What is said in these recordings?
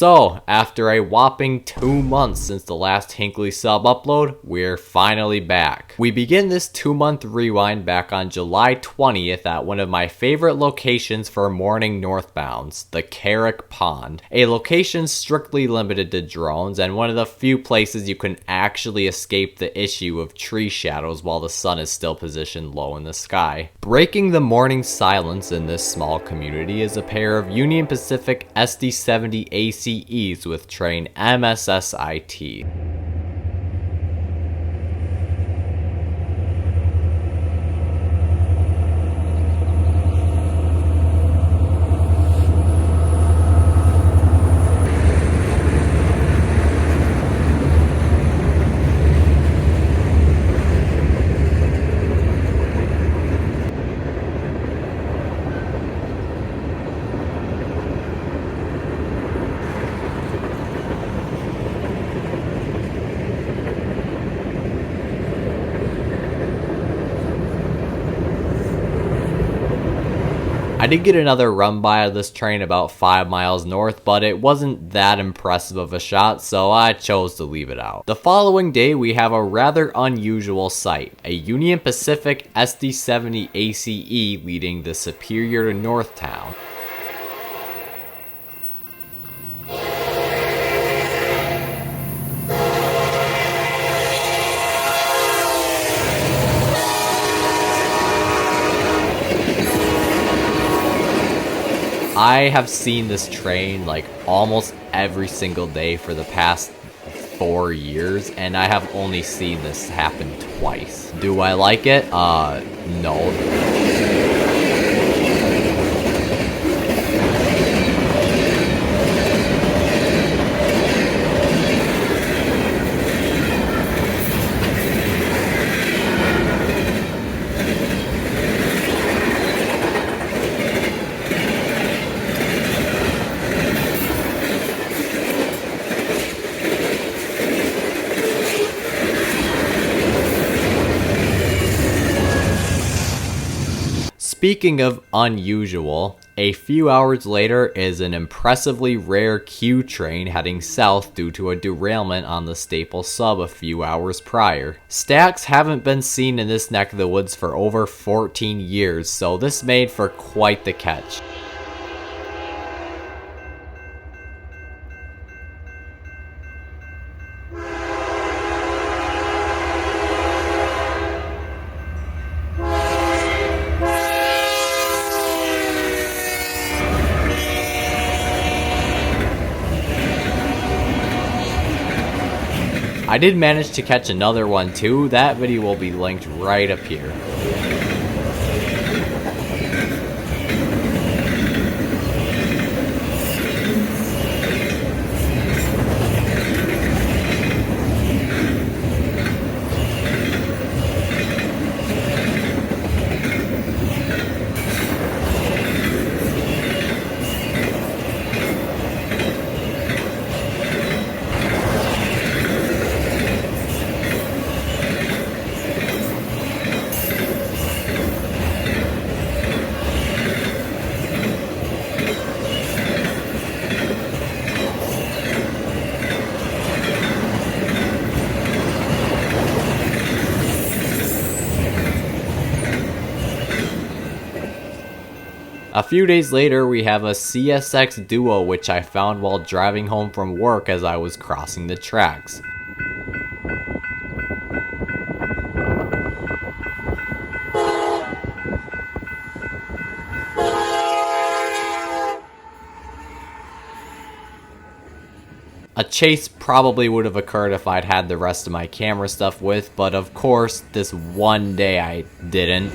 So, after a whopping 2 months since the last Hinckley sub upload, we're finally back. We begin this 2-month rewind back on July 20th at one of my favorite locations for morning northbounds, the Carrick Pond. A location strictly limited to drones and one of the few places you can actually escape the issue of tree shadows while the sun is still positioned low in the sky. Breaking the morning silence in this small community is a pair of Union Pacific SD70 ACEs with train MSSIT. I did get another run by of this train about 5 miles north, but it wasn't that impressive of a shot, so I chose to leave it out. The following day, we have a rather unusual sight, a Union Pacific SD70 ACE leading the Superior to Northtown. I have seen this train like almost every single day for the past 4 years, and I have only seen this happen twice. Do I like it? No. Speaking of unusual, a few hours later is an impressively rare Q train heading south due to a derailment on the Staple sub a few hours prior. Stacks haven't been seen in this neck of the woods for over 14 years, so this made for quite the catch. I did manage to catch another one too. That video will be linked right up here. A few days later, we have a CSX Duo which I found while driving home from work as I was crossing the tracks. A chase probably would have occurred if I'd had the rest of my camera stuff with, but of course, this one day I didn't.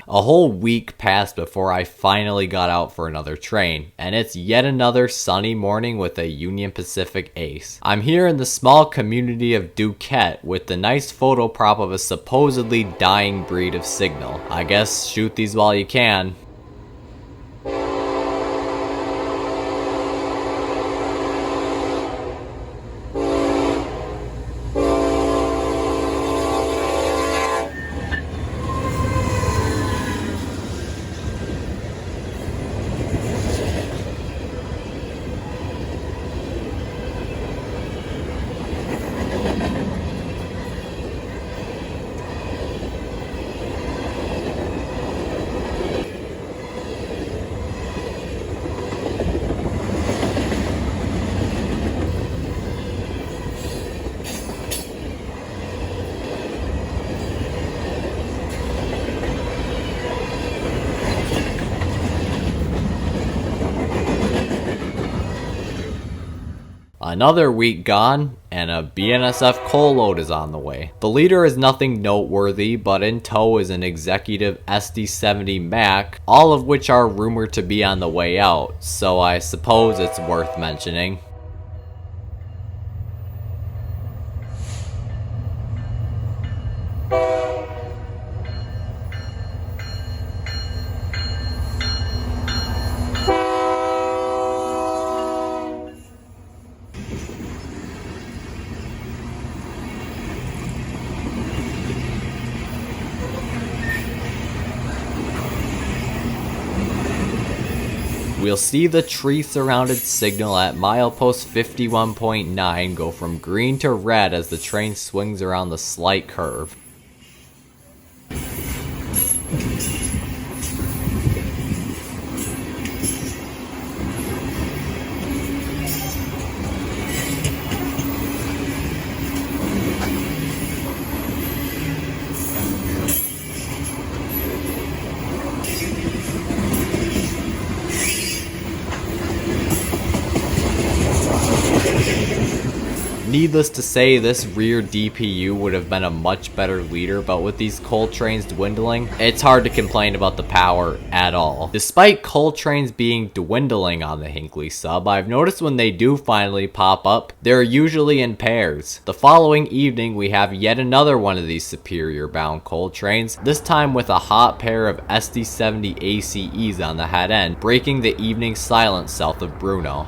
A whole week passed before I finally got out for another train, and it's yet another sunny morning with a Union Pacific Ace. I'm here in the small community of Duquette with the nice photo prop of a supposedly dying breed of signal. I guess shoot these while you can. Another week gone, and a BNSF coal load is on the way. The leader is nothing noteworthy, but in tow is an executive SD70 Mac, all of which are rumored to be on the way out, so I suppose it's worth mentioning. We'll see the tree-surrounded signal at milepost 51.9 go from green to red as the train swings around the slight curve. Needless to say, this rear DPU would have been a much better leader, but with these coal trains dwindling, it's hard to complain about the power at all. Despite coal trains being dwindling on the Hinckley sub, I've noticed when they do finally pop up, they're usually in pairs. The following evening, we have yet another one of these superior bound coal trains, this time with a hot pair of SD70 ACEs on the head end, breaking the evening silence south of Bruno.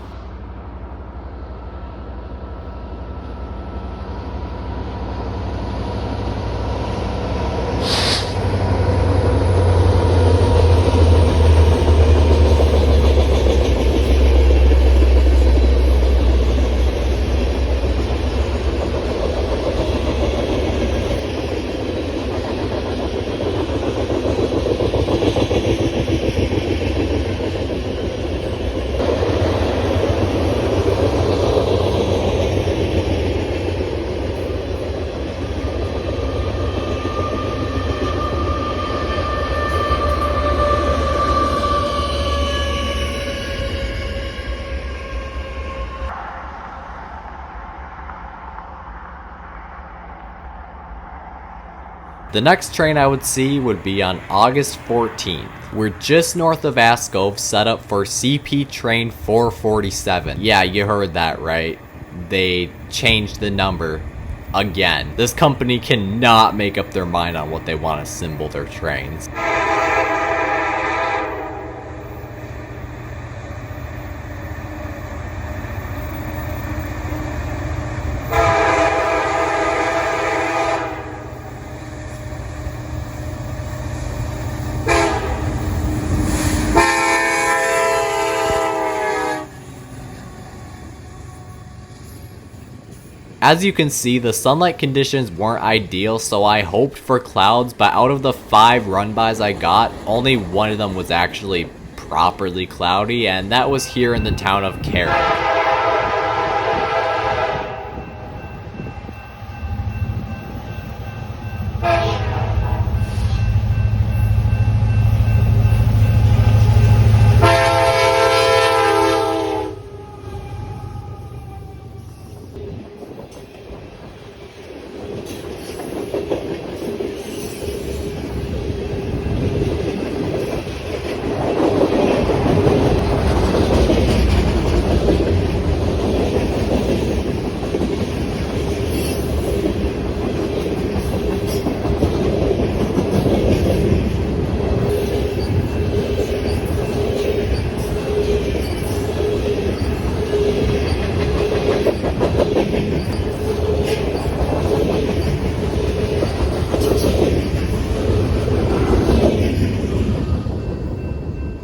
The next train I would see would be on August 14th. We're just north of Ascove, set up for CP train 447. Yeah, you heard that right. They changed the number again. This company cannot make up their mind on what they want to symbol their trains. As you can see, the sunlight conditions weren't ideal, so I hoped for clouds, but out of the 5 run-bys I got, only one of them was actually properly cloudy, and that was here in the town of Carrick.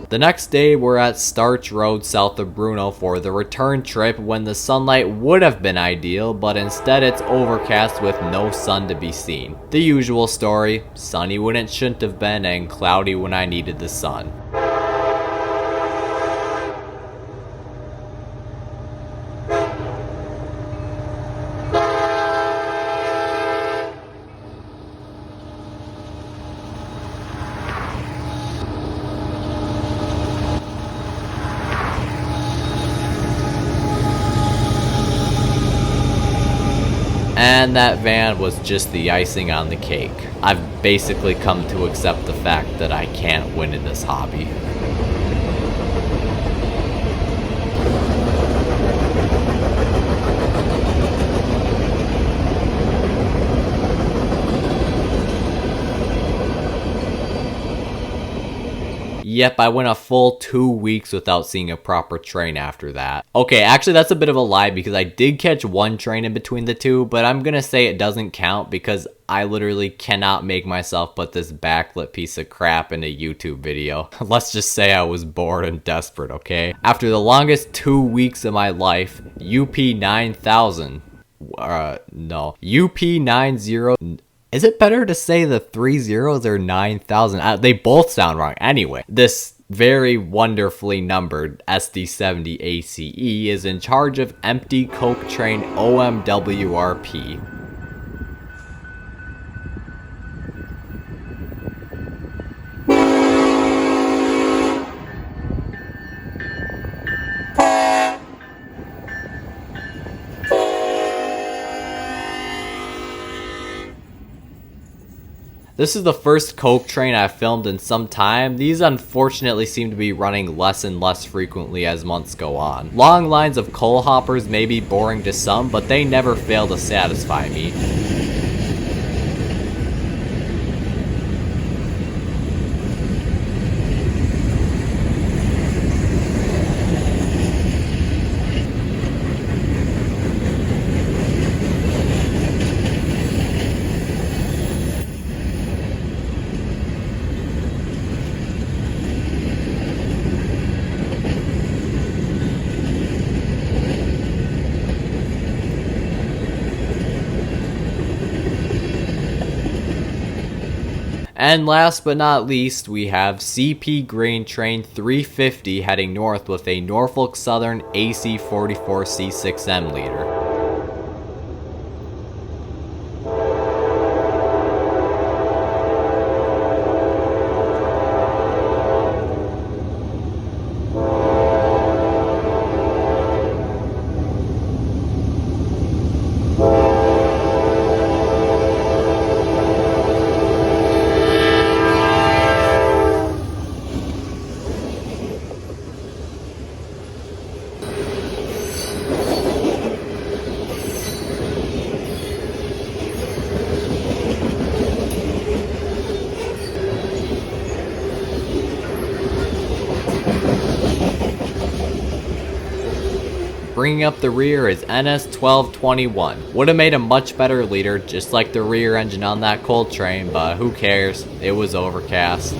The next day, we're at Starch Road south of Bruno for the return trip when the sunlight would have been ideal, but instead it's overcast with no sun to be seen. The usual story, sunny when it shouldn't have been and cloudy when I needed the sun. And that van was just the icing on the cake. I've basically come to accept the fact that I can't win in this hobby. Yep, I went a full 2 weeks without seeing a proper train after that. Okay, actually that's a bit of a lie because I did catch one train in between the two, but I'm gonna say it doesn't count because I literally cannot make myself put this backlit piece of crap in a YouTube video. Let's just say I was bored and desperate, okay? After the longest 2 weeks of my life, UP 9000, no, UP 90, is it better to say the 3 zeros or 9,000? They both sound wrong. Anyway, this very wonderfully numbered SD70 ACE is in charge of empty coke train OMWRP. This is the first coke train I've filmed in some time. These unfortunately seem to be running less and less frequently as months go on. Long lines of coal hoppers may be boring to some, but they never fail to satisfy me. And last but not least, we have CP Grain Train 350 heading north with a Norfolk Southern AC44C6M leader. Bringing up the rear is NS1221. Would have made a much better leader, just like the rear engine on that coal train, but who cares? It was overcast.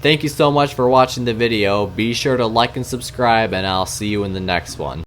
Thank you so much for watching the video. Be sure to like and subscribe, and I'll see you in the next one.